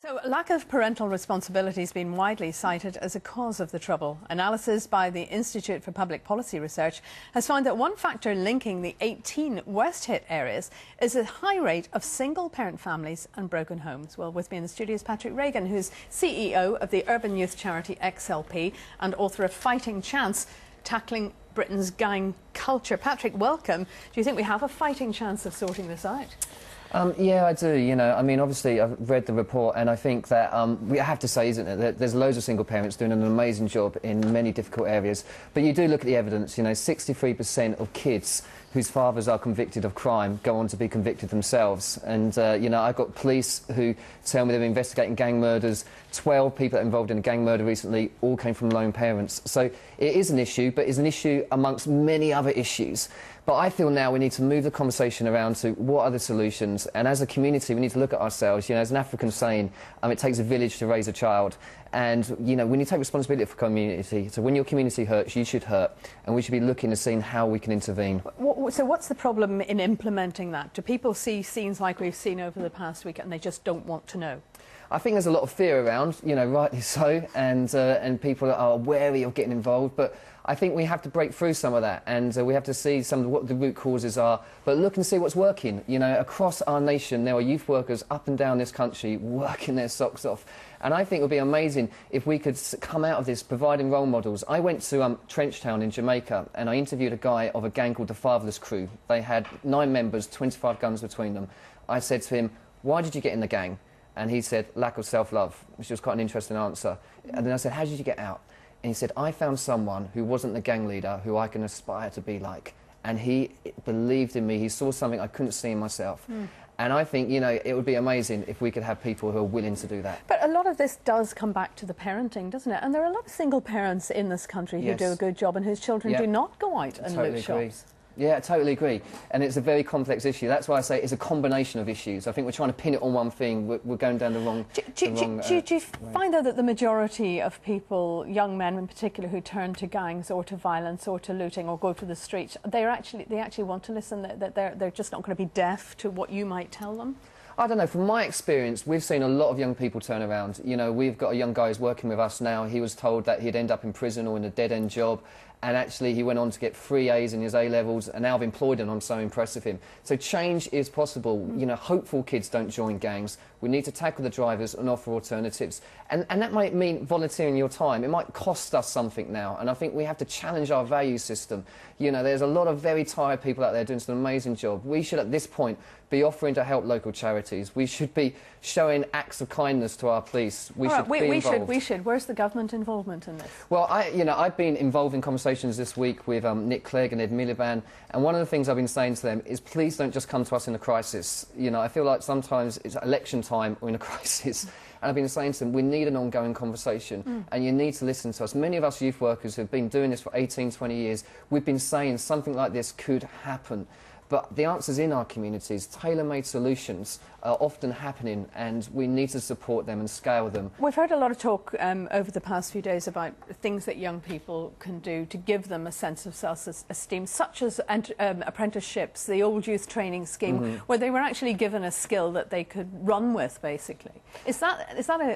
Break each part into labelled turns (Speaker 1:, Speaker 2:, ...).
Speaker 1: So, lack of parental responsibility has been widely cited as a cause of the trouble. Analysis by the Institute for Public Policy Research has found that one factor linking the 18 worst-hit areas is a high rate of single-parent families and broken homes. Well, with me in the studio is Patrick Regan, who's CEO of the urban youth charity XLP and author of Fighting Chance, Tackling Britain's Gang Culture. Patrick, welcome. Do you think we have a fighting chance of sorting this out?
Speaker 2: Yeah, I do. You know, I mean, obviously, I've read the report, and I think that we have to say, isn't it, that there's loads of single parents doing an amazing job in many difficult areas. But you do look at the evidence. You know, 63% of kids whose fathers are convicted of crime go on to be convicted themselves. And you know, I've got police who tell me they're investigating gang murders. 12 people involved in a gang murder recently all came from lone parents. So it is an issue, but it's an issue amongst many other issues. But I feel now we need to move the conversation around to what are the solutions, and as a community we need to look at ourselves. You know, as an African saying, it takes a village to raise a child, and you know, we need to take responsibility for community. So when your community hurts, you should hurt, and we should be looking and seeing how we can intervene.
Speaker 1: So what's the problem in implementing that? Do people see scenes like we've seen over the past week and they just don't want to know?
Speaker 2: I think there's a lot of fear around, you know, rightly so, and people are wary of getting involved, but I think we have to break through some of that, and we have to see some of what the root causes are, but look and see what's working. You know, across our nation there are youth workers up and down this country working their socks off, and I think it would be amazing if we could come out of this providing role models. I went to Trenchtown in Jamaica, and I interviewed a guy of a gang called the Fatherless Crew. They had 9 members, 25 guns between them. I said to him, "Why did you get in the gang?" And he said, "Lack of self-love," which was quite an interesting answer. And then I said, "How did you get out?" And he said, "I found someone who wasn't the gang leader who I can aspire to be like." And he believed in me. He saw something I couldn't see in myself. And I think, you know, it would be amazing if we could have people who are willing to do that.
Speaker 1: But a lot of this does come back to the parenting, doesn't it? And there are a lot of single parents in this country who do a good job and whose children do not go out and loot shops.
Speaker 2: Yeah, I totally agree. And it's a very complex issue. That's why I say it's a combination of issues. I think we're trying to pin it on one thing. We're going down the wrong...
Speaker 1: Do you find, though, that the majority of people, young men in particular, who turn to gangs or to violence or to looting or go to the streets, they actually want to listen, that they're just not going to be deaf to what you might tell them?
Speaker 2: I don't know. From my experience, we've seen a lot of young people turn around. You know, we've got a young guy who's working with us now. He was told that he'd end up in prison or in a dead-end job, and actually he went on to get 3 A's in his A-levels, and now I've employed him. I'm so impressed with him. So change is possible. You know, hopeful kids don't join gangs. We need to tackle the drivers and offer alternatives. And that might mean volunteering your time. It might cost us something now, and I think we have to challenge our value system. You know, there's a lot of very tired people out there doing an amazing job. We should, at this point, be offering to help local charities. We should be showing acts of kindness to our police. We should.
Speaker 1: Where's the government involvement in this?
Speaker 2: Well, I've been involved in conversations this week with Nick Clegg and Ed Miliband, and one of the things I've been saying to them is, please don't just come to us in a crisis. You know, I feel like sometimes it's election time or in a crisis. And I've been saying to them, we need an ongoing conversation, and you need to listen to us. Many of us youth workers who have been doing this for 18, 20 years, we've been saying something like this could happen. But the answers in our communities, tailor-made solutions, are often happening, and we need to support them and scale them.
Speaker 1: We've heard a lot of talk over the past few days about things that young people can do to give them a sense of self-esteem, such as apprenticeships, the old youth training scheme, where they were actually given a skill that they could run with, basically. Is that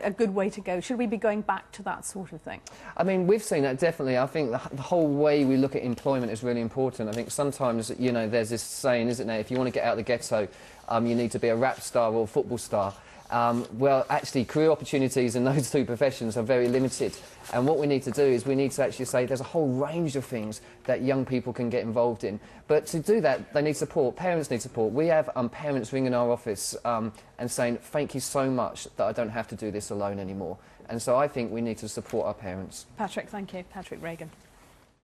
Speaker 1: a good way to go? Should we be going back to that sort of thing?
Speaker 2: I mean, we've seen that, definitely. I think the whole way we look at employment is really important. I think sometimes, you know, there's this saying, isn't there, if you want to get out of the ghetto, you need to be a rap star or a football star. Well, actually, career opportunities in those 2 professions are very limited. And what we need to do is we need to actually say there's a whole range of things that young people can get involved in. But to do that, they need support. Parents need support. We have parents ringing our office and saying, thank you so much that I don't have to do this alone anymore. And so I think we need to support our parents.
Speaker 1: Patrick, thank you. Patrick Regan.